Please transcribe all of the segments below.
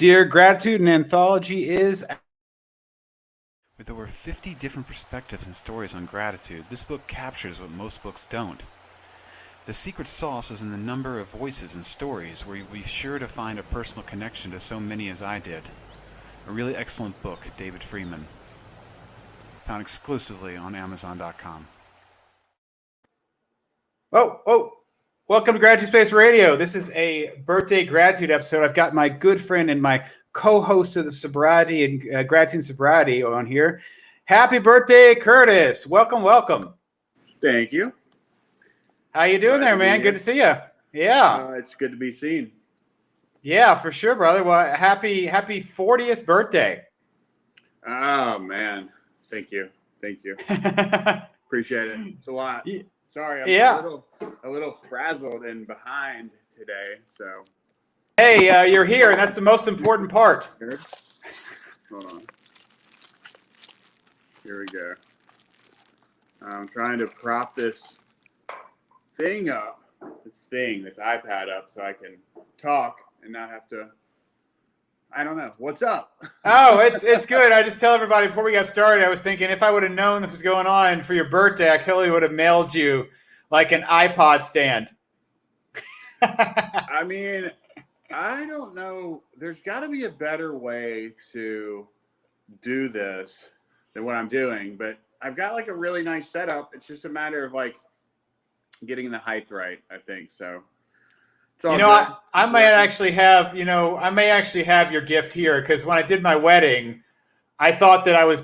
Dear Gratitude, an anthology is. With over 50 different perspectives and stories on gratitude, this book captures what most books don't. The secret sauce is in the number of voices and stories where you'll be sure to find a personal connection to so many as I did. A really excellent book, David Freeman. Found exclusively on Amazon.com. Oh, welcome to Gratitude Space Radio. This is a birthday gratitude episode. I've got my good friend and my co-host of the Sobriety and Gratitude and Sobriety on here. Happy birthday, Curtis. Welcome. Thank you. How you doing there, man? Good to see you. Yeah. It's good to be seen. Yeah, for sure, brother. Well, happy 40th birthday. Oh, man. Thank you. Appreciate it. It's a lot. Sorry, I'm a little frazzled and behind today. So, hey, you're here, and that's the most important part. Hold on. Here we go. I'm trying to prop this thing up, this iPad up, so I can talk and not have to. I don't know. What's up? Oh, it's good. I just tell everybody before we got started, I was thinking if I would have known this was going on for your birthday, I totally would have mailed you like an iPod stand. I mean, I don't know. There's got to be a better way to do this than what I'm doing, but I've got like a really nice setup. It's just a matter of like getting the height right, I think. So I may actually have your gift here, because when I did my wedding, I thought that I just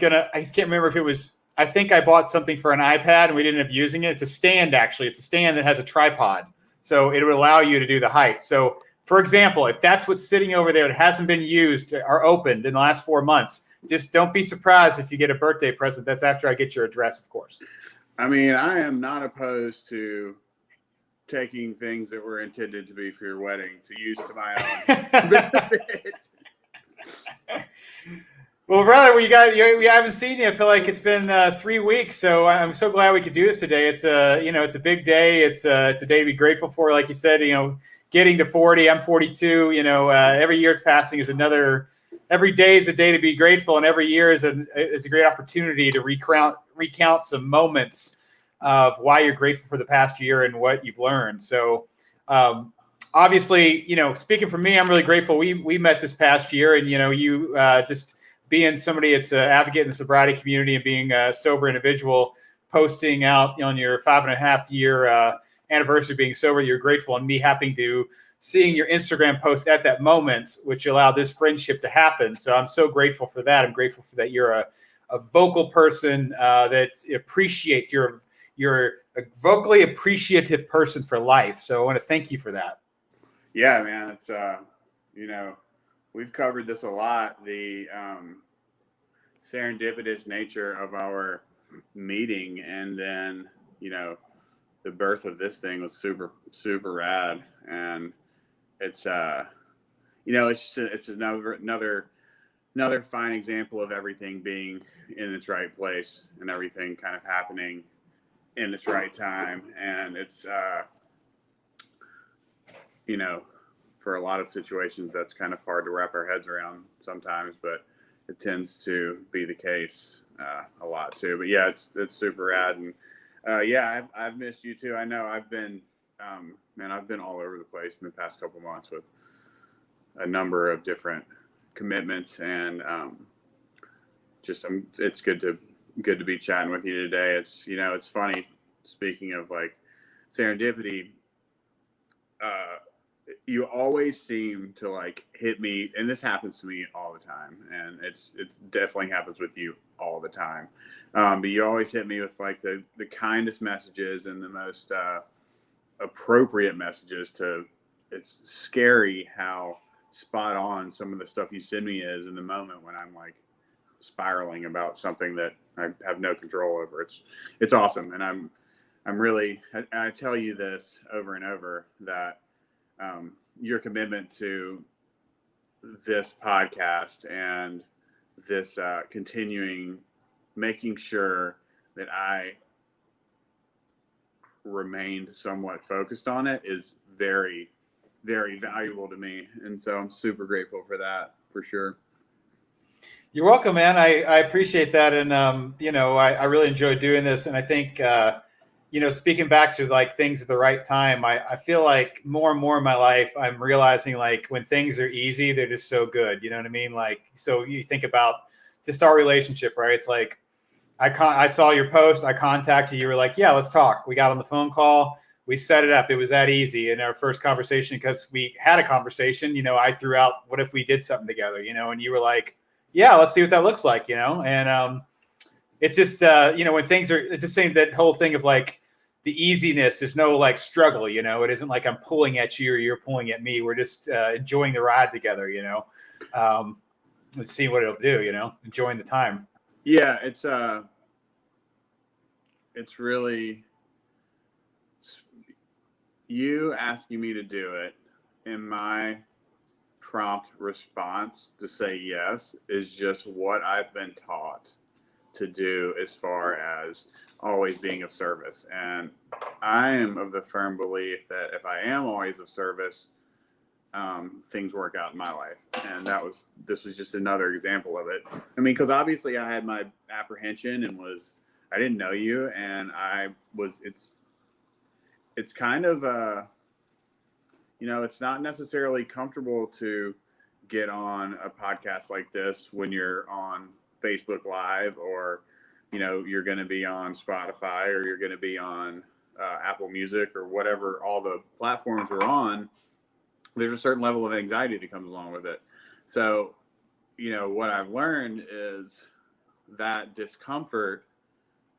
can't remember if it was, I think I bought something for an iPad and we didn't end up using it. It's a stand, actually. It's a stand that has a tripod. So it would allow you to do the height. So for example, if that's what's sitting over there that hasn't been used or opened in the last 4 months, just don't be surprised if you get a birthday present. That's after I get your address, of course. I mean, I am not opposed to taking things that were intended to be for your wedding to use to my own benefit. Well, brother, we haven't seen you. I feel like it's been 3 weeks, so I'm so glad we could do this today. It's a big day. It's a day to be grateful for. Like you said, getting to 40. I'm 42. Every year passing is another. Every day is a day to be grateful, and every year is a great opportunity to recount some moments of why you're grateful for the past year and what you've learned. So, obviously, speaking for me, I'm really grateful. We met this past year, and you just being somebody that's an advocate in the sobriety community and being a sober individual, posting out on your 5.5 year anniversary of being sober, you're grateful, and me seeing your Instagram post at that moment, which allowed this friendship to happen. So I'm so grateful for that. I'm grateful for that. You're a vocal person that appreciates. You're a vocally appreciative person for life. So I want to thank you for that. Yeah, man. It's we've covered this a lot. The serendipitous nature of our meeting, and then the birth of this thing was super, super rad. And it's it's another fine example of everything being in its right place and everything kind of happening in its right time. And it's for a lot of situations that's kind of hard to wrap our heads around sometimes, but it tends to be the case a lot too. But yeah, it's super rad. And I've missed you too. I know I've been all over the place in the past couple months with a number of different commitments, and it's good to be chatting with you today. It's funny, speaking of like serendipity, you always seem to like hit me, and this happens to me all the time, and it definitely happens with you all the time. But you always hit me with like the kindest messages and the most appropriate messages. It's scary how spot on some of the stuff you send me is in the moment when I'm like spiraling about something that I have no control over. It's awesome, and I'm really, I tell you this over and over, that your commitment to this podcast and this continuing, making sure that I remained somewhat focused on it is very, very valuable to me. And so I'm super grateful for that for sure. You're welcome, man. I appreciate that. And, I really enjoy doing this. And I think, speaking back to like things at the right time, I feel like more and more in my life, I'm realizing like when things are easy, they're just so good. You know what I mean? Like, so you think about just our relationship, right? It's like, I saw your post, I contacted you, you were like, yeah, let's talk. We got on the phone call. We set it up. It was that easy in our first conversation because we had a conversation. I threw out, what if we did something together, and you were like, yeah, let's see what that looks like, and it's just, when things are, it's just saying that whole thing of like the easiness, there's no like struggle, it isn't like I'm pulling at you or you're pulling at me. We're just enjoying the ride together, let's see what it'll do, enjoying the time. Yeah, it's really you asking me to do it, and my prompt response to say yes is just what I've been taught to do as far as always being of service. And I am of the firm belief that if I am always of service, things work out in my life. And this was just another example of it. I mean, because obviously I had my apprehension and I didn't know you, and it's kind of it's not necessarily comfortable to get on a podcast like this when you're on Facebook Live, or you're going to be on Spotify, or you're going to be on Apple Music, or whatever all the platforms are on. There's a certain level of anxiety that comes along with it. So, what I've learned is that discomfort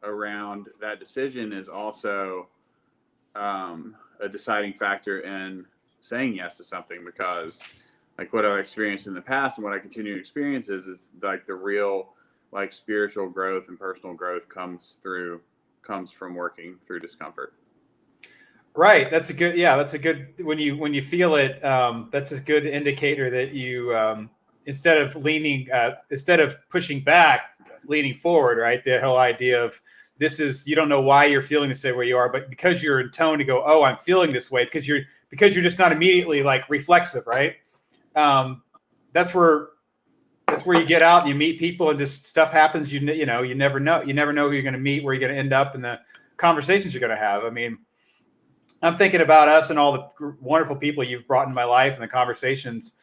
around that decision is also a deciding factor in saying yes to something, because like what I've experienced in the past and what I continue to experience is like the real like spiritual growth and personal growth comes from working through discomfort. Right. That's a good, when you feel it, that's a good indicator that you, instead of pushing back, leaning forward, right? The whole idea of you don't know why you're feeling the same way you are, but because you're in tone to go, oh, I'm feeling this way, because you're just not immediately like reflexive, right? That's where you get out and you meet people and this stuff happens. You never know who you're going to meet, where you're going to end up, and the conversations you're going to have. I mean, I'm thinking about us and all the wonderful people you've brought in my life and the conversations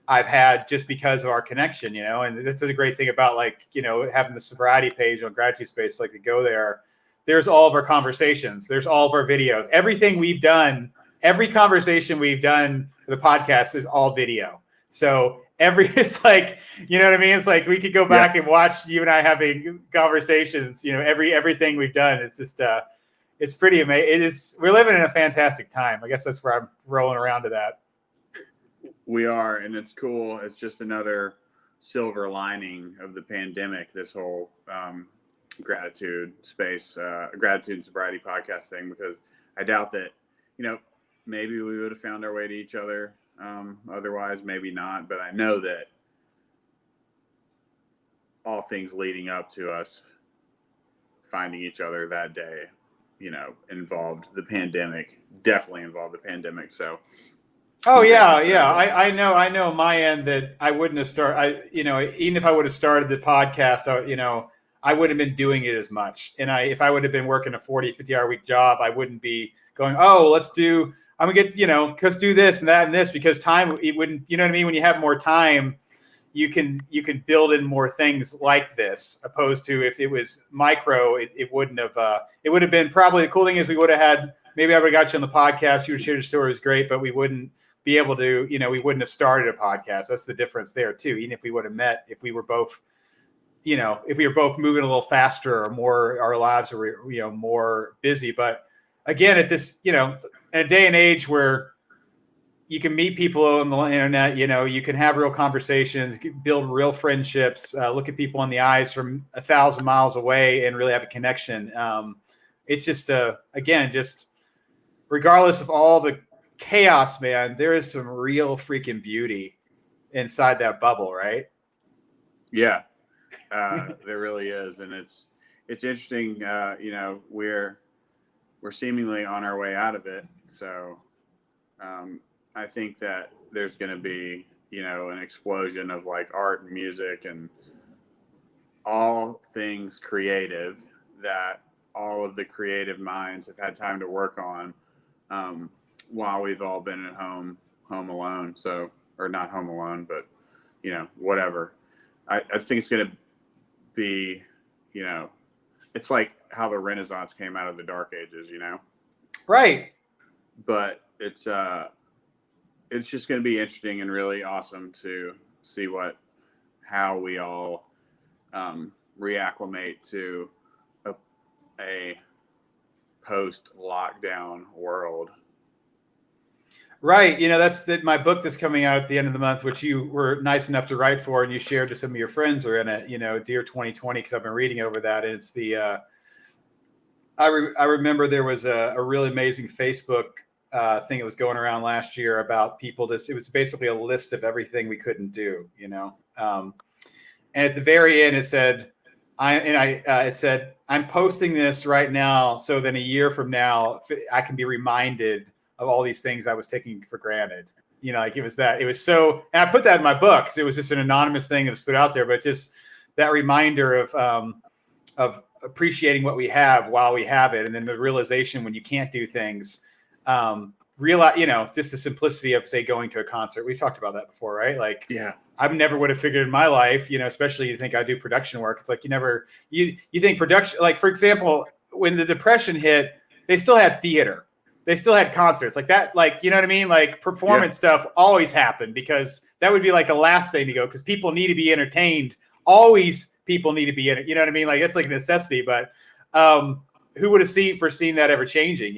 I've had just because of our connection, and this is a great thing about like, having the sobriety page on Gratitude Space, like to go there. There's all of our conversations. There's all of our videos. Everything we've done, every conversation we've done for the podcast is all video. So it's like, you know what I mean? It's like we could go back and watch you and I having conversations, everything we've done. It's just, it's pretty amazing. We're living in a fantastic time. I guess that's where I'm rolling around to that. We are, and it's cool. It's just another silver lining of the pandemic, this whole gratitude space, gratitude and sobriety podcast thing, because I doubt that, maybe we would have found our way to each other. Otherwise, maybe not. But I know that all things leading up to us finding each other that day, involved the pandemic, definitely involved the pandemic. So, oh yeah. I know on my end that I wouldn't have started, even if I would have started the podcast, I wouldn't have been doing it as much. And if I would have been working a 40, 50-hour week job, I wouldn't be going, oh, I'm gonna get, let's do this and that and this, because time, it wouldn't, you know what I mean? When you have more time, you can build in more things like this, opposed to if it was micro, it wouldn't have, it would have been probably, the cool thing is we would have had, maybe I would have got you on the podcast, you would share your stories, great, but we wouldn't be able to, we wouldn't have started a podcast. That's the difference there too. Even if we would have met, if we were both, if we were both moving a little faster or more, our lives are, more busy. But again, at this, in a day and age where you can meet people on the internet, you can have real conversations, build real friendships, look at people in the eyes from 1,000 miles away and really have a connection. It's just, again, just regardless of all the chaos, man, there is some real freaking beauty inside that bubble, right? Yeah, there really is. And it's interesting, we're seemingly on our way out of it. So, I think that there's going to be an explosion of like art and music and all things creative that all of the creative minds have had time to work on while we've all been at home alone. So, or not home alone, but whatever. I think it's going to be, it's like how the Renaissance came out of the Dark Ages, Right. But it's just going to be interesting and really awesome to see how we all reacclimate to a post-lockdown world. Right. That's my book that's coming out at the end of the month, which you were nice enough to write for, and you shared to some of your friends are in it, Dear 2020, because I've been reading over that. And it's the, I remember there was a really amazing Facebook thing that was going around last year about people. It was basically a list of everything we couldn't do, and at the very end, it said, it said, I'm posting this right now, so then a year from now, I can be reminded of all these things I was taking for granted. Like it was so, and I put that in my book because it was just an anonymous thing that was put out there, but just that reminder of appreciating what we have while we have it. And then the realization when you can't do things, realize, just the simplicity of, say, going to a concert. We've talked about that before, right? Like, yeah, I never would have figured in my life, especially you think I do production work. It's like, you think production, like, for example, when the Depression hit, they still had theater. They still had concerts like that. Like, you know what I mean? Like performance stuff always happened because that would be like the last thing to go because people need to be entertained. Always people need to be in it. You know what I mean? Like it's like a necessity, but who would have foreseen that ever changing,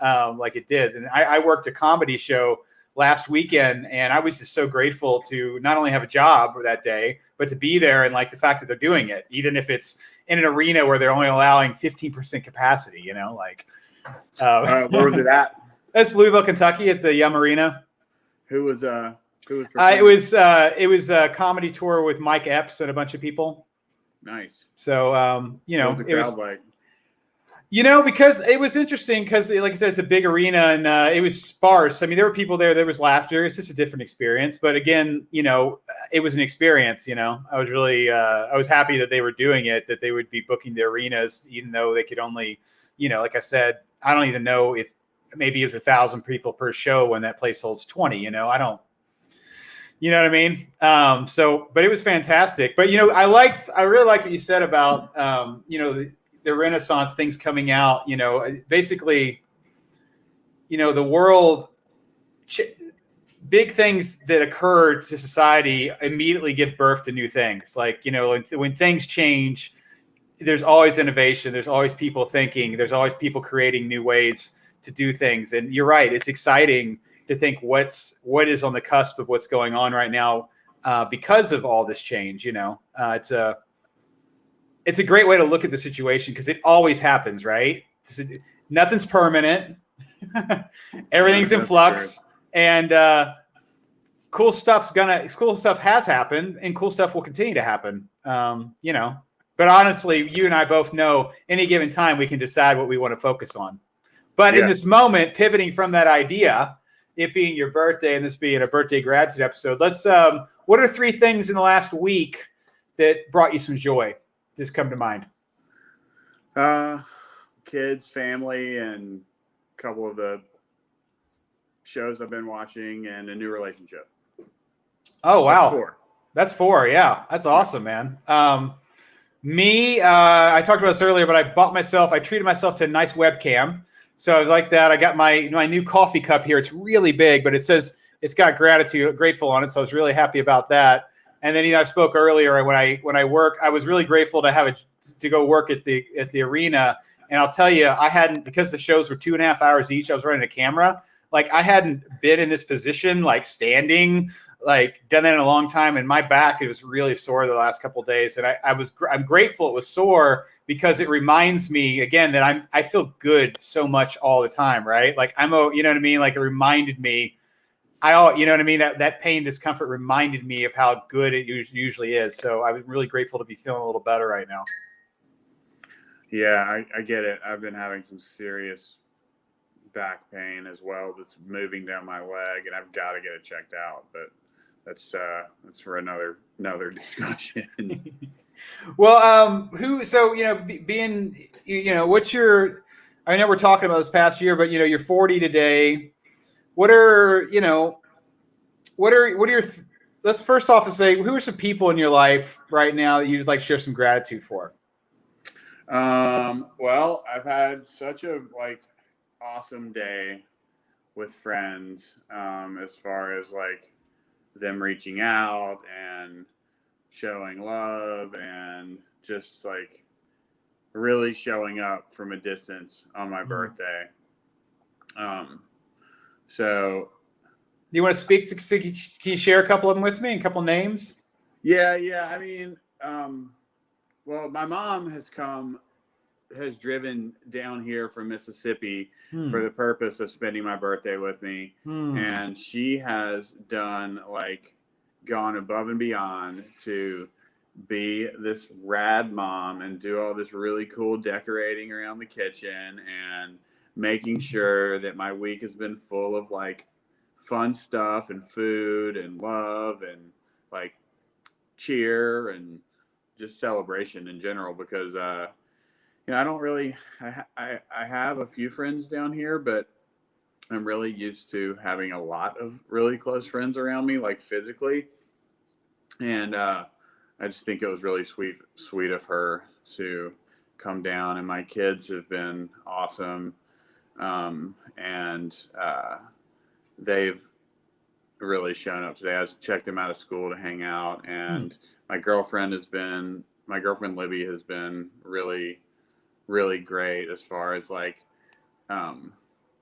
like it did. And I worked a comedy show last weekend and I was just so grateful to not only have a job that day, but to be there and like the fact that they're doing it, even if it's in an arena where they're only allowing 15% capacity, like. Where was it at? That's Louisville, Kentucky, at the Yum Arena. Who was it was a comedy tour with Mike Epps and a bunch of people. Nice. So what was the crowd like? Because it was interesting because, like I said, it's a big arena and it was sparse. I mean, there were people there. There was laughter. It's just a different experience. But again, it was an experience. I was really I was happy that they were doing it, that they would be booking the arenas, even though they could only, like I said, I don't even know if maybe it was 1,000 people per show when that place holds 20. I don't. You know what I mean? But it was fantastic. But I really liked what you said about the Renaissance things coming out. Basically, the world, big things that occur to society immediately give birth to new things. Like when things change, there's always innovation. There's always people thinking. There's always people creating new ways to do things. And you're right. It's exciting to think what is on the cusp of what's going on right now because of all this change. It's a great way to look at the situation because it always happens, right? Nothing's permanent. Everything's in flux, and cool stuff has happened, and cool stuff will continue to happen. But honestly, you and I both know any given time we can decide what we want to focus on. But in this moment, pivoting from that idea, it being your birthday and this being a birthday gratitude episode, let's. What are 3 things in the last week that brought you some joy? Just come to mind. Kids, family, and a couple of the shows I've been watching, and a new relationship. Oh wow, That's 4. That's 4. Yeah, that's awesome, man. Me, I talked about this earlier, but I treated myself to a nice webcam. So like that, I got my new coffee cup here. It's really big, but it says it's got grateful on it. So I was really happy about that. And then, I spoke earlier when I work, I was really grateful to go work at the arena. And I'll tell you, because the shows were 2.5 hours each, I was running a camera. Like I hadn't been in this position, like standing, like done that in a long time. And my back, it was really sore the last couple of days. And I'm grateful it was sore because it reminds me again that I feel good so much all the time. Right. Like you know what I mean? Like it reminded me, you know what I mean? That pain, discomfort reminded me of how good it usually is. So I'm really grateful to be feeling a little better right now. Yeah, I get it. I've been having some serious back pain as well that's moving down my leg, and I've got to get it checked out. But that's for another discussion. Well, so, being, what's your, I know we're talking about this past year, but, you're 40 today. What are your, let's first off say, who are some people in your life right now that you'd like to share some gratitude for? Well, I've had such a awesome day with friends, as far as them reaching out and showing love and just really showing up from a distance on my birthday. So do you want to speak to, can you share a couple of them with me, a couple names? Yeah. I mean, well, my mom has driven down here from Mississippi for the purpose of spending my birthday with me. And she has done gone above and beyond to be this rad mom and do all this really cool decorating around the kitchen and making sure that my week has been full of fun stuff and food and love and cheer and just celebration in general, because I don't really, I have a few friends down here, but I'm really used to having a lot of really close friends around me, physically. And I just think it was really sweet of her to come down, and my kids have been awesome. And they've really shown up today. I just checked them out of school to hang out, and my girlfriend Libby has been really, really great as far as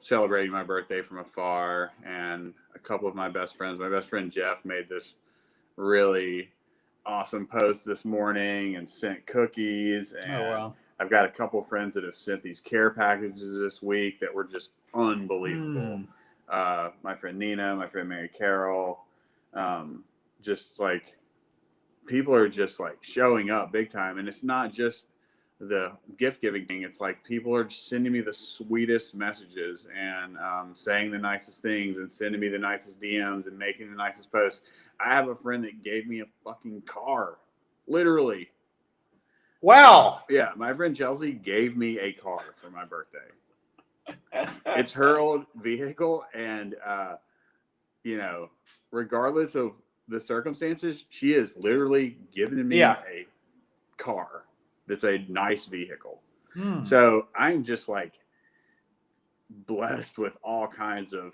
celebrating my birthday from afar. And a couple of my best friend Jeff made this really awesome post this morning and sent cookies. And I've got a couple of friends that have sent these care packages this week that were just unbelievable. My friend Nina, my friend Mary Carol, just people are just showing up big time. And it's not just the gift giving thing. It's people are sending me the sweetest messages and saying the nicest things and sending me the nicest DMs and making the nicest posts. I have a friend that gave me a fucking car, literally. Wow. Yeah, my friend Chelsea gave me a car for my birthday. It's her old vehicle, and regardless of the circumstances, she has literally given me a car that's a nice vehicle. So I'm just blessed with all kinds of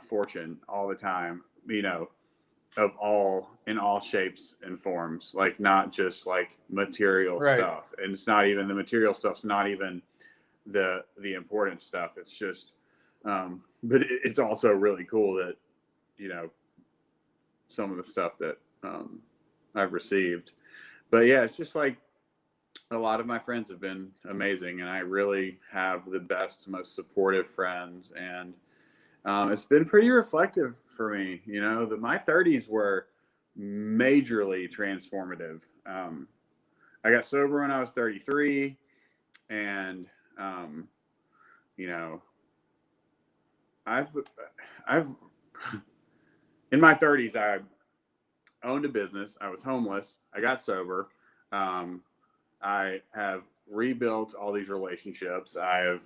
fortune all the time, in all shapes and forms, not just material stuff. And it's not even the material stuff's not even the important stuff. It's just but it's also really cool that some of the stuff that I've received. But yeah, it's just a lot of my friends have been amazing, and I really have the best, most supportive friends. And it's been pretty reflective for me. My 30s were majorly transformative. I got sober when I was 33, and I've in my 30s, I owned a business. I was homeless. I got sober. I have rebuilt all these relationships. I've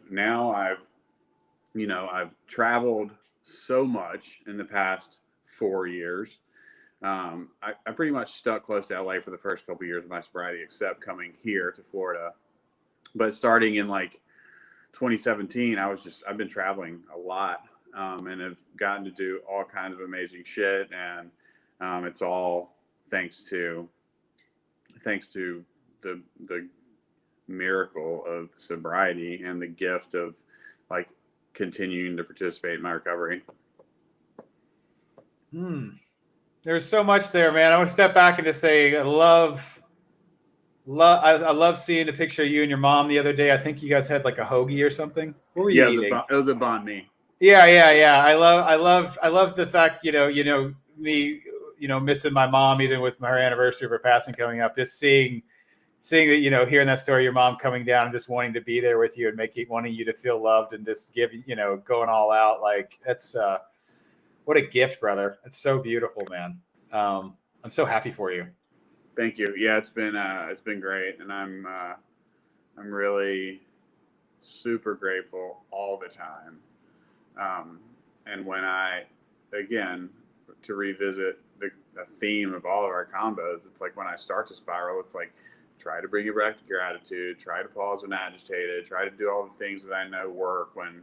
traveled so much in the past 4 years. I pretty much stuck close to LA for the first couple of years of my sobriety, except coming here to Florida. But starting in 2017, I've been traveling a lot, and have gotten to do all kinds of amazing shit. And it's all thanks to the miracle of sobriety and the gift of continuing to participate in my recovery. There's so much there, man. I want to step back and just say I love seeing the picture of you and your mom the other day. I think you guys had a hoagie or something. What were you eating? It was a banh mi. Yeah. I love the fact, me, missing my mom, even with her anniversary of her passing coming up, just seeing that, hearing that story, your mom coming down and just wanting to be there with you and wanting you to feel loved and just going all out. That's what a gift, brother. It's so beautiful, man. I'm so happy for you. Thank you. Yeah, it's been great, and I'm really super grateful all the time. And when again, to revisit the theme of all of our combos, it's like when I start to spiral, it's like try to bring it back to gratitude, try to pause when agitated, try to do all the things that I know work when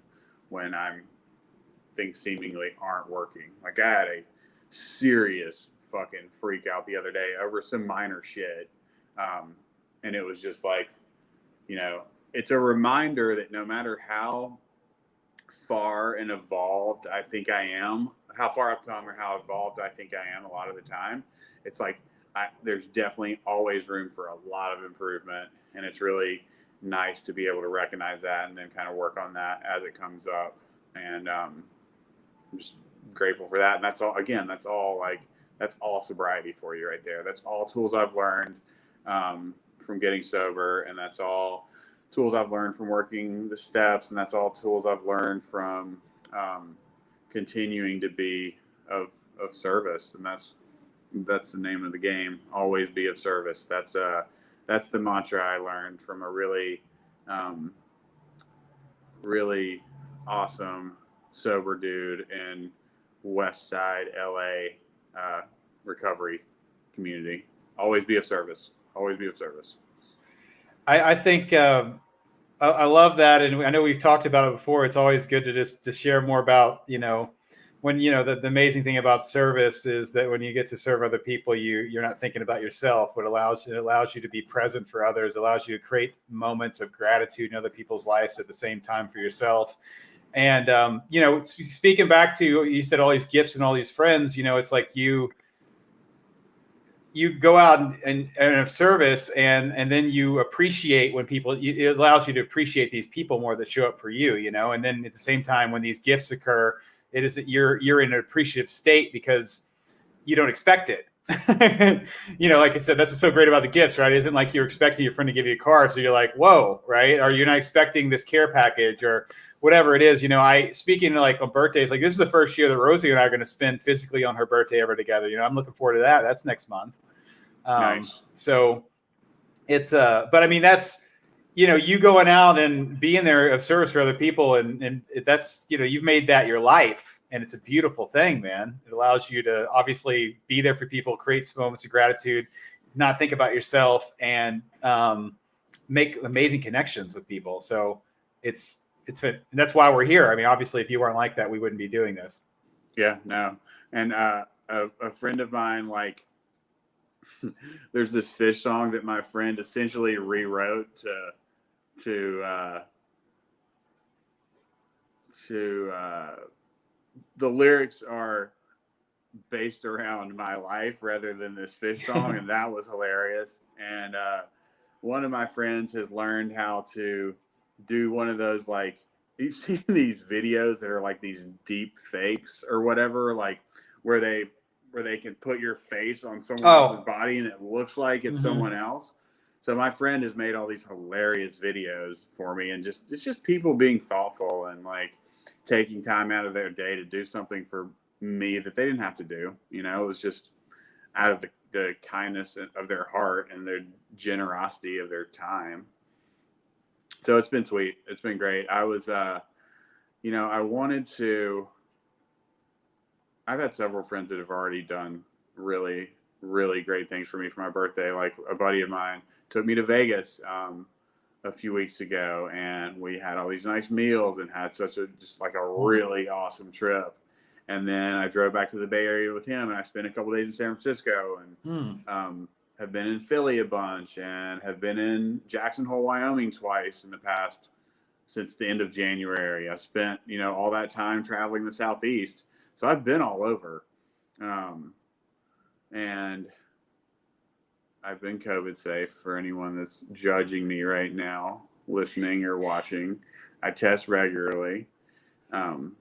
things seemingly aren't working. Like I had a serious fucking freak out the other day over some minor shit. And it was just like, it's a reminder that no matter how far and evolved I think I am, how far I've come or how evolved I think I am a lot of the time, it's like there's definitely always room for a lot of improvement. And it's really nice to be able to recognize that and then kind of work on that as it comes up. And I'm just grateful for that. And that's all sobriety for you right there. That's all tools I've learned from getting sober. And that's all tools I've learned from working the steps. And that's all tools I've learned from continuing to be of service. And that's the name of the game. Always be of service. That's the mantra I learned from a really, really awesome sober dude in West Side LA recovery community. Always be of service. Always be of service. I think I love that, and I know we've talked about it before. It's always good to share more about when the amazing thing about service is that when you get to serve other people, you're not thinking about yourself. It allows you to be present for others. It allows you to create moments of gratitude in other people's lives at the same time for yourself. And speaking back to you said all these gifts and all these friends. It's like you go out and have service and then you appreciate when people, it allows you to appreciate these people more that show up for you, and then at the same time, when these gifts occur, it is that you're in an appreciative state because you don't expect it. Like I said, that's what's so great about the gifts, right? It isn't like you're expecting your friend to give you a car. So you're like, whoa, right? Or you're not expecting this care package or whatever it is. Speaking like on birthdays, like this is the first year that Rosie and I are going to spend physically on her birthday ever together. I'm looking forward to that. That's next month. Nice. So it's, but I mean, that's, you going out and being there of service for other people. And that's, you've made that your life. And it's a beautiful thing, man. It allows you to obviously be there for people, create moments of gratitude, not think about yourself, and make amazing connections with people. So it's and that's why we're here. I mean, obviously, if you weren't like that, we wouldn't be doing this. Yeah, no. And a friend of mine, like, there's this Fish song that my friend essentially rewrote to the lyrics are based around my life rather than this Fish song, and that was hilarious. And one of my friends has learned how to do one of those, like, you've seen these videos that are like these deep fakes or whatever, like where they can put your face on someone else's body and it looks like it's someone else. So my friend has made all these hilarious videos for me, and it's just people being thoughtful and like taking time out of their day to do something for me that they didn't have to do. It was just out of the kindness of their heart and their generosity of their time. So it's been sweet. It's been great. I was, I wanted to, I've had several friends that have already done really, really great things for me for my birthday. Like a buddy of mine took me to Vegas a few weeks ago, and we had all these nice meals and had just like a really awesome trip. And then I drove back to the Bay Area with him, and I spent a couple days in San Francisco, and have been in Philly a bunch, and have been in Jackson Hole, Wyoming twice in the past since the end of January. I spent, all that time traveling the Southeast. So I've been all over. And I've been COVID safe for anyone that's judging me right now, listening or watching. I test regularly. And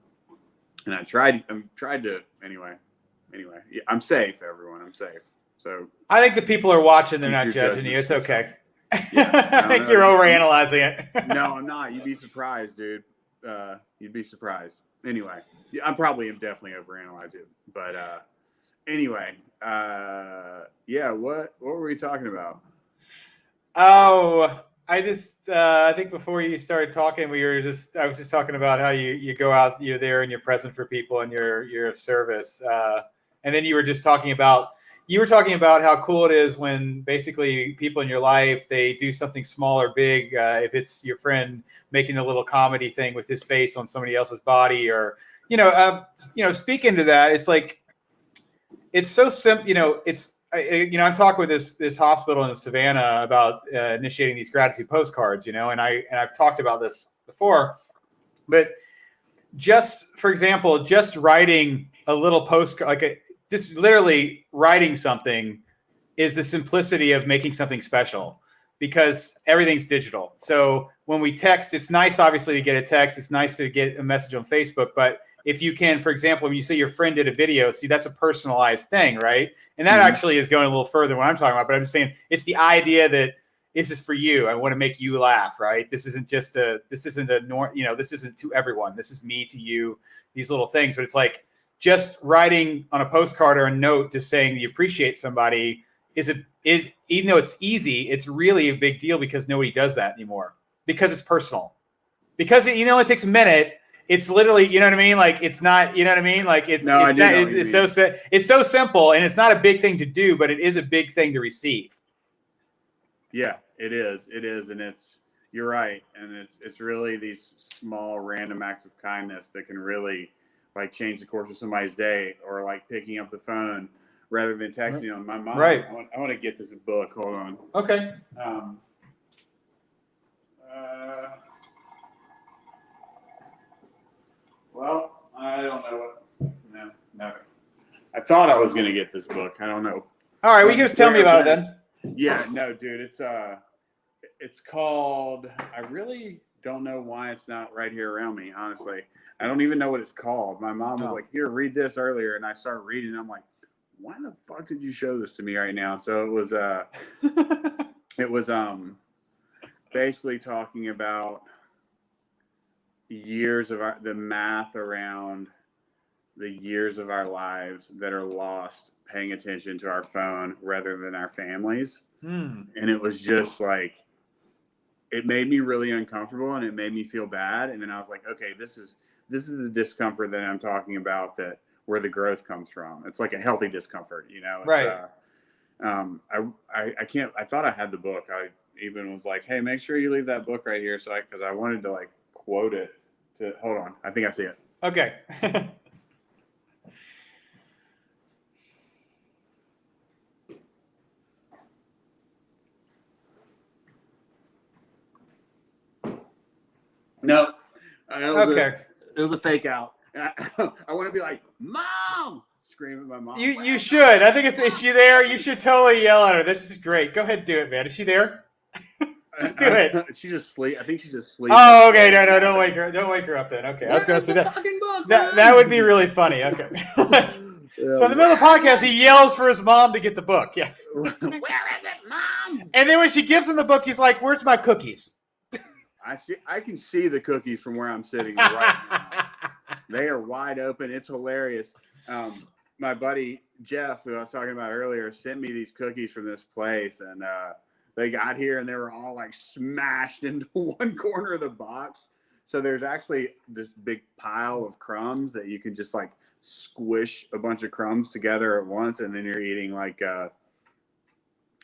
I'm trying to, anyway, yeah, I'm safe, everyone. I'm safe. So I think the people are watching. They're not judging you. It's okay. Yeah, I think you're overanalyzing it. No, I'm not. You'd be surprised, dude. You'd be surprised. Anyway, I probably am definitely overanalyzing it, but Anyway, yeah. What were we talking about? Oh, I think before you started talking, I was just talking about how you go out, you're there and you're present for people and you're of service. And then you were talking about how cool it is when basically people in your life, they do something small or big. If it's your friend making a little comedy thing with his face on somebody else's body, or, speaking to that, it's like, it's so simple. I'm talking with this hospital in Savannah about initiating these gratitude postcards, and I've talked about this before, but just, for example, just writing a little postcard, just literally writing something, is the simplicity of making something special, because everything's digital. So when we text, it's nice, obviously, to get a text. It's nice to get a message on Facebook, but if you can, for example, when you say your friend did a video, see, that's a personalized thing, right? And that actually is going a little further than what I'm talking about, but I'm just saying it's the idea that this is for you. I want to make you laugh, right? This isn't this isn't to everyone. This is me to you, these little things. But it's like, just writing on a postcard or a note, just saying that you appreciate somebody is even though it's easy, it's really a big deal, because nobody does that anymore, because it's personal, because it takes a minute. It's literally, you know what I mean? Like, it's not, you know what I mean? Like, it's so simple, and it's not a big thing to do, but it is a big thing to receive. Yeah, it is. It is. And you're right. And it's really these small random acts of kindness that can really, like, change the course of somebody's day, or like picking up the phone rather than texting them. My mom, right. I want to get this book. Hold on. Okay. Well, I don't know what. No. I thought I was going to get this book. I don't know. All right, well, you just tell me about it then. Yeah, no, dude, it's called. I really don't know why it's not right here around me. Honestly, I don't even know what it's called. My mom was like, "Here, read this earlier," and I started reading. And I'm like, "Why the fuck did you show this to me right now?" So it was basically talking about years of the math around the years of our lives that are lost paying attention to our phone rather than our families. And it was just like, it made me really uncomfortable, and it made me feel bad. And then I was like, okay, this is the discomfort that I'm talking about, that where the growth comes from. It's like a healthy discomfort, It's, right. I thought I had the book. I even was like, hey, make sure you leave that book right here. Because I wanted to, like, quote it hold on. I think I see it. Okay. No. Okay. It was a fake out. And I want to be like, Mom! Scream at my mom. You should. I think is she there? You should totally yell at her. This is great. Go ahead, do it, man. Is she there? Just do it. She just sleep. I think she just sleeps. Oh, okay. No, don't wake her. Don't wake her up then. Okay. I was gonna say that. That would be really funny. Okay. So in the middle of the podcast, he yells for his mom to get the book. Yeah. Where is it, Mom? And then when she gives him the book, he's like, "Where's my cookies?" I can see the cookies from where I'm sitting right now. They are wide open. It's hilarious. My buddy Jeff, who I was talking about earlier, sent me these cookies from this place, and they got here and they were all like smashed into one corner of the box. So there's actually this big pile of crumbs that you can just like squish a bunch of crumbs together at once, and then you're eating like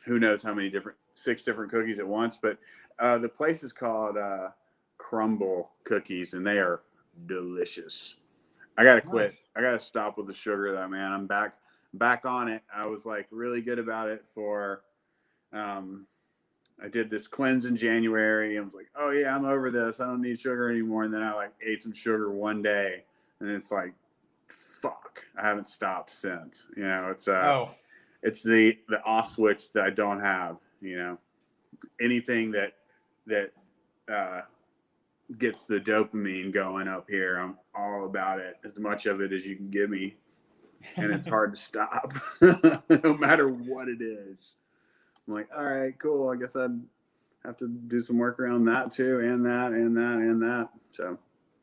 who knows how many 6 different cookies at once. But the place is called Crumble Cookies, and they are delicious. I gotta quit. Nice. I gotta stop with the sugar, though, man. I'm back on it. I was like really good about it for. I did this cleanse in January. I was like, oh yeah, I'm over this. I don't need sugar anymore. And then I like ate some sugar one day, and it's like, fuck. I haven't stopped since. It's the off switch that I don't have. Anything that gets the dopamine going up here, I'm all about it, as much of it as you can give me, and it's hard to stop no matter what it is. I'm like, all right, cool, I guess I'd have to do some work around that too, and that. So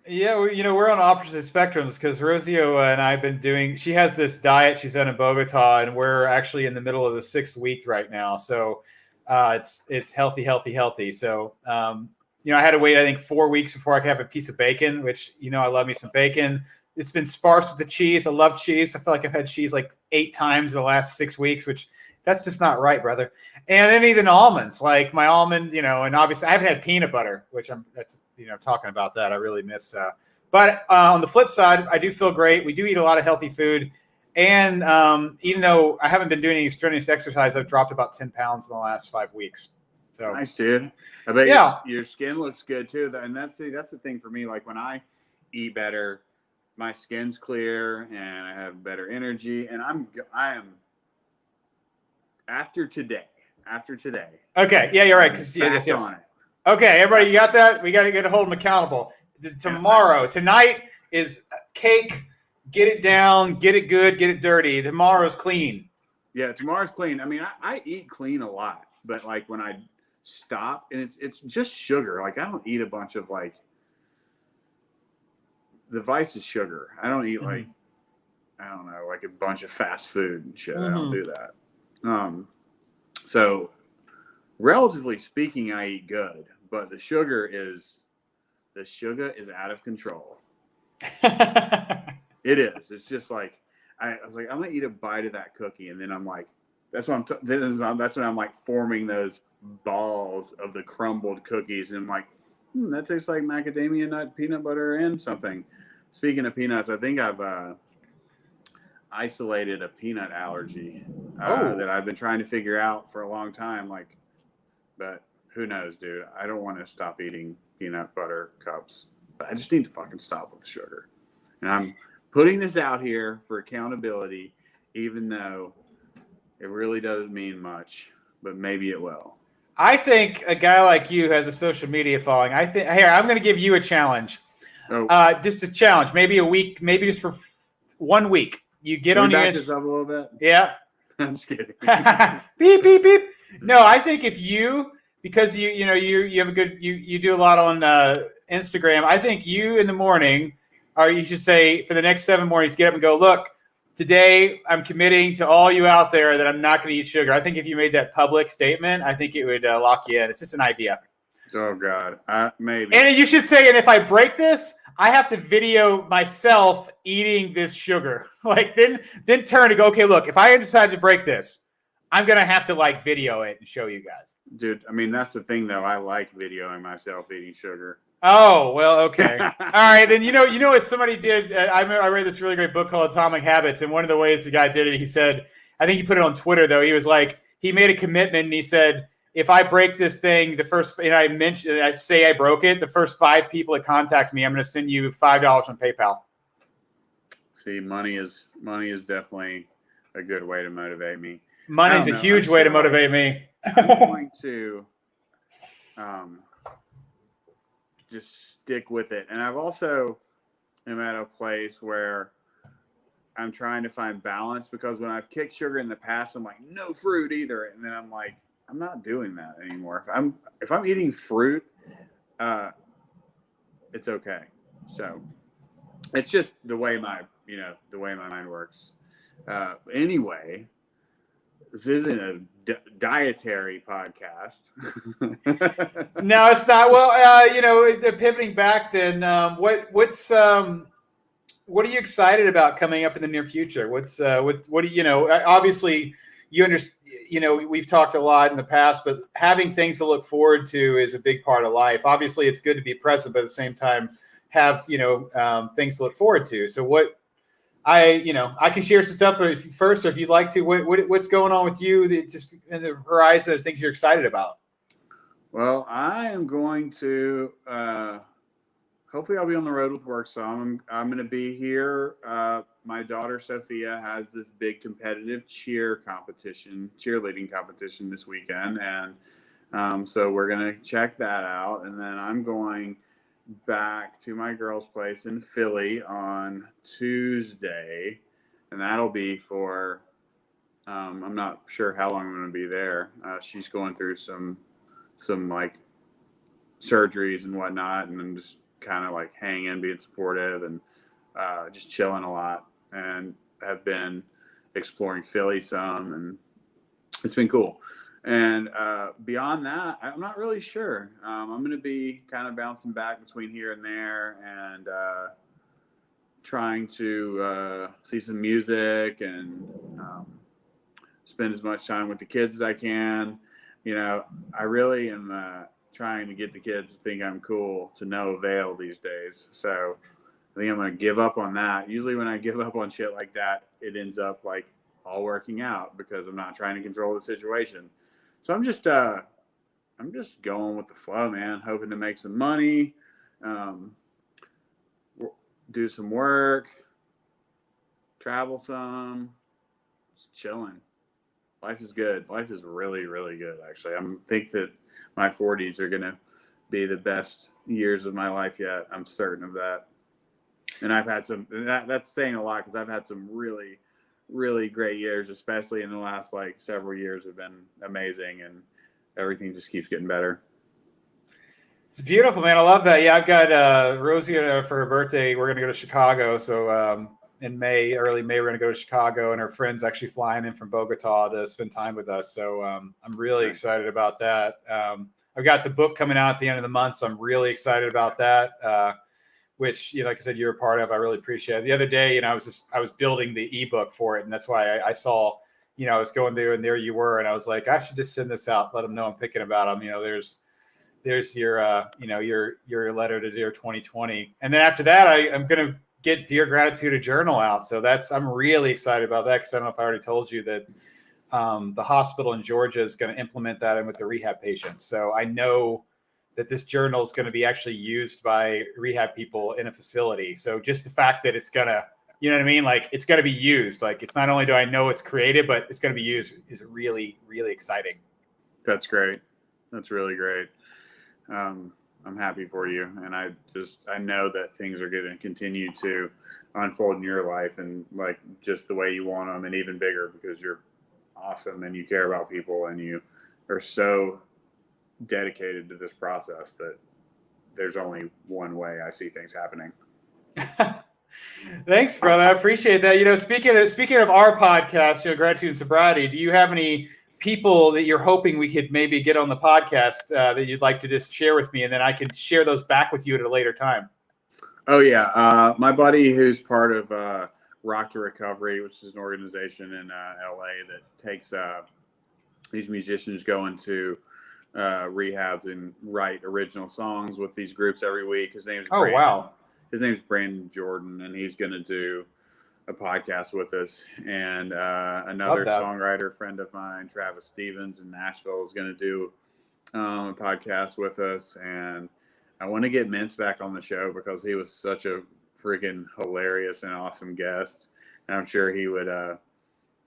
Yeah, we're on opposite spectrums because Rosio and I've been doing. She has this diet she's done in Bogota, and we're actually in the middle of the 6th week right now. So it's healthy, healthy, healthy. So I had to wait I think 4 weeks before I could have a piece of bacon, which I love me some bacon. It's been sparse with the cheese. I love cheese. I feel like I've had cheese like 8 times in the last 6 weeks, which that's just not right, brother. And then even almonds, like my almond, and obviously I haven't had peanut butter, which that's talking about that. I really miss. But on the flip side, I do feel great. We do eat a lot of healthy food. And even though I haven't been doing any strenuous exercise, I've dropped about 10 pounds in the last 5 weeks. So nice, dude. I bet yeah. your skin looks good too. And that's the thing for me. Like when I eat better, my skin's clear and I have better energy. And I am after today. Okay. Yeah, you're right. Because yes. On it. Okay, everybody, you got that? We got to get to hold them accountable. Tonight is cake. Get it down, get it good, get it dirty. Tomorrow's clean. Yeah, tomorrow's clean. I mean, I eat clean a lot, but like when I stop, and it's just sugar. Like I don't eat a bunch of like. The vice is sugar. I don't eat like, I don't know, like a bunch of fast food and shit. I don't do that. So relatively speaking, I eat good, but the sugar is out of control. It is. It's just like I was like, I'm gonna eat a bite of that cookie, and then I'm like, that's when I'm like forming those balls of the crumbled cookies, and I'm like, that tastes like macadamia nut peanut butter and something. Speaking of peanuts, I think I've isolated a peanut allergy that I've been trying to figure out for a long time. Like, but who knows, dude? I don't want to stop eating peanut butter cups, but I just need to fucking stop with sugar. And I'm putting this out here for accountability, even though it really doesn't mean much, but maybe it will. I think a guy like you has a social media following. I'm going to give you a challenge. Just a challenge, maybe a week, maybe just for 1 week. You get on your this up a little bit. Yeah. I'm just kidding. Beep beep beep. No, I think if because you have a good you do a lot on Instagram. I think you in the morning, or you should say for the next 7 mornings, get up and go, look, today I'm committing to all you out there that I'm not going to eat sugar. I think if you made that public statement, I think it would lock you in. It's just an idea. Oh God, maybe. And you should say, and if I break this, I have to video myself eating this sugar. Like then turn to go, okay, look, if I decide to break this, I'm going to have to like video it and show you guys. Dude, I mean, that's the thing though. I like videoing myself eating sugar. Oh, well, okay. All right. Then, you know what somebody did. I read this really great book called Atomic Habits. And one of the ways the guy did it, he said, I think he put it on Twitter though. He was like, he made a commitment and he said, if I break this thing, I say I broke it, the first 5 people that contact me, I'm going to send you $5 on PayPal. See, money is definitely a good way to motivate me. Money's a huge way to motivate me. I'm going to just stick with it. And I've also am at a place where I'm trying to find balance, because when I've kicked sugar in the past, I'm like, no fruit either. And then I'm like, I'm not doing that anymore. If I'm eating fruit, it's okay. So it's just the way my mind works. Anyway, this isn't a dietary podcast. No, it's not. Well, pivoting back then, what are you excited about coming up in the near future? What do you obviously you understand, we've talked a lot in the past, but having things to look forward to is a big part of life. Obviously it's good to be present, but at the same time have, things to look forward to. So I can share some stuff first, or if you'd like to, what's going on with you that just in the horizon of things you're excited about? Well, I am going to, hopefully I'll be on the road with work. So I'm going to be here. My daughter, Sophia, has this big competitive cheerleading competition this weekend. And so we're going to check that out. And then I'm going back to my girl's place in Philly on Tuesday. And that'll be for, I'm not sure how long I'm going to be there. She's going through some like surgeries and whatnot. And I'm just kind of like hanging, being supportive, and just chilling a lot. And have been exploring Philly some, and it's been cool. And beyond that, I'm not really sure. I'm going to be kind of bouncing back between here and there, and trying to see some music and spend as much time with the kids as I can. I really am trying to get the kids to think I'm cool to no avail these days. So I think I'm going to give up on that. Usually when I give up on shit like that, it ends up like all working out because I'm not trying to control the situation. So I'm just going with the flow, man, hoping to make some money, do some work, travel some, just chilling. Life is good. Life is really, really good, actually. I think that my 40s are going to be the best years of my life yet. I'm certain of that. And I've had some, that's saying a lot because I've had some really, really great years, especially in the last like several years have been amazing, and everything just keeps getting better. It's beautiful, man. I love that. Yeah, I've got Rosie for her birthday. We're going to go to Chicago. So in May, early May, we're going to go to Chicago, and her friend's actually flying in from Bogota to spend time with us. So I'm really excited about that. I've got the book coming out at the end of the month, so I'm really excited about that. Which, like I said, you're a part of. I really appreciate it. The other day, I was building the ebook for it, and that's why I saw, I was going there, and there you were, and I was like, I should just send this out, let them know I'm thinking about them. There's your your letter to Dear 2020, and then after that, I'm gonna get Dear Gratitude a journal out. So I'm really excited about that because I don't know if I already told you that the hospital in Georgia is going to implement that in with the rehab patients. So I know that this journal is going to be actually used by rehab people in a facility. So just the fact that it's going to, you know what I mean? Like it's going to be used. Like it's not only do I know it's created, but it's going to be used is really, really exciting. That's great. That's really great. I'm happy for you. And I know that things are going to continue to unfold in your life and like just the way you want them and even bigger because you're awesome and you care about people and you are so dedicated to this process that there's only one way I see things happening. Thanks, brother. I appreciate that. Speaking of our podcast, Gratitude and Sobriety, do you have any people that you're hoping we could maybe get on the podcast that you'd like to just share with me, and then I can share those back with you at a later time? Oh yeah. My buddy who's part of Rock to Recovery, which is an organization in LA that takes these musicians go into rehabs and write original songs with these groups every week. His name's Brandon. Wow. His name's Brandon Jordan, and he's going to do a podcast with us. And another songwriter friend of mine, Travis Stevens in Nashville, is going to do a podcast with us. And I want to get Mintz back on the show because he was such a freaking hilarious and awesome guest. And I'm sure he would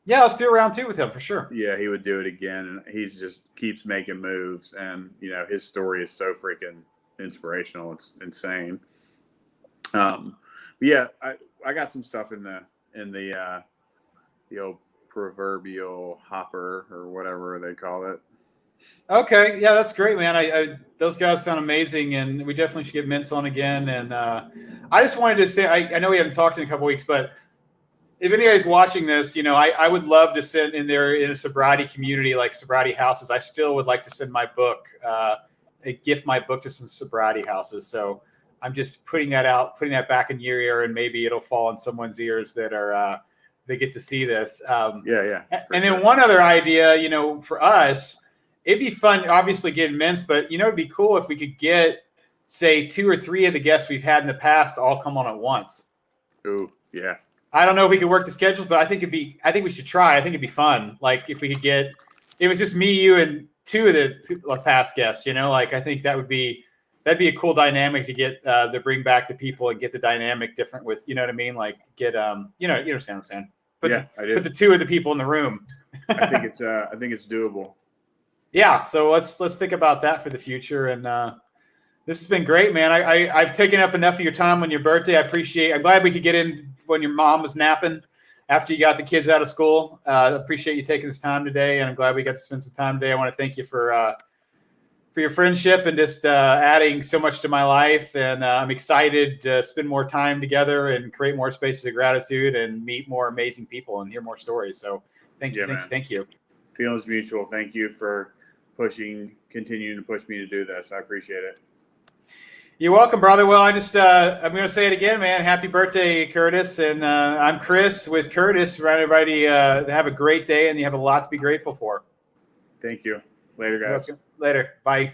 yeah, let's do a round two with him for sure. Yeah, he would do it again. And he's just keeps making moves. And, his story is so freaking inspirational. It's insane. Yeah, I got some stuff in the old proverbial hopper or whatever they call it. Okay. Yeah, that's great, man. Those guys sound amazing, and we definitely should get Mintz on again. And I just wanted to say, I know we haven't talked in a couple weeks, but if anybody's watching this, I would love to send in a sobriety community like sobriety houses. I still would like to send my book, gift my book to some sobriety houses. So I'm just putting that back in your ear, and maybe it'll fall in someone's ears that are they get to see this. Yeah. And then one other idea, for us, it'd be fun, obviously getting Mintz, but it'd be cool if we could get, say, 2 or 3 of the guests we've had in the past to all come on at once. Ooh, yeah. I don't know if we could work the schedules, but I think we should try. I think it'd be fun. Like if we could it was just me, you, and 2 of the past guests, like I think that'd be a cool dynamic to get to bring back the people and get the dynamic different with, you know what I mean? Like get, you understand what I'm saying? I do. Put the 2 of the people in the room. I think it's doable. Yeah. So let's think about that for the future. And this has been great, man. I've taken up enough of your time on your birthday. I'm glad we could get in when your mom was napping after you got the kids out of school. Appreciate you taking this time today. And I'm glad we got to spend some time today. I want to thank you for your friendship and just adding so much to my life. And I'm excited to spend more time together and create more spaces of gratitude and meet more amazing people and hear more stories. So thank you, thank you. Feelings mutual. Thank you for continuing to push me to do this. I appreciate it. You're welcome, brother. Well, I'm going to say it again, man. Happy birthday, Curtis. And I'm Chris with Curtis. Everybody have a great day, and you have a lot to be grateful for. Thank you. Later, guys. Later. Bye.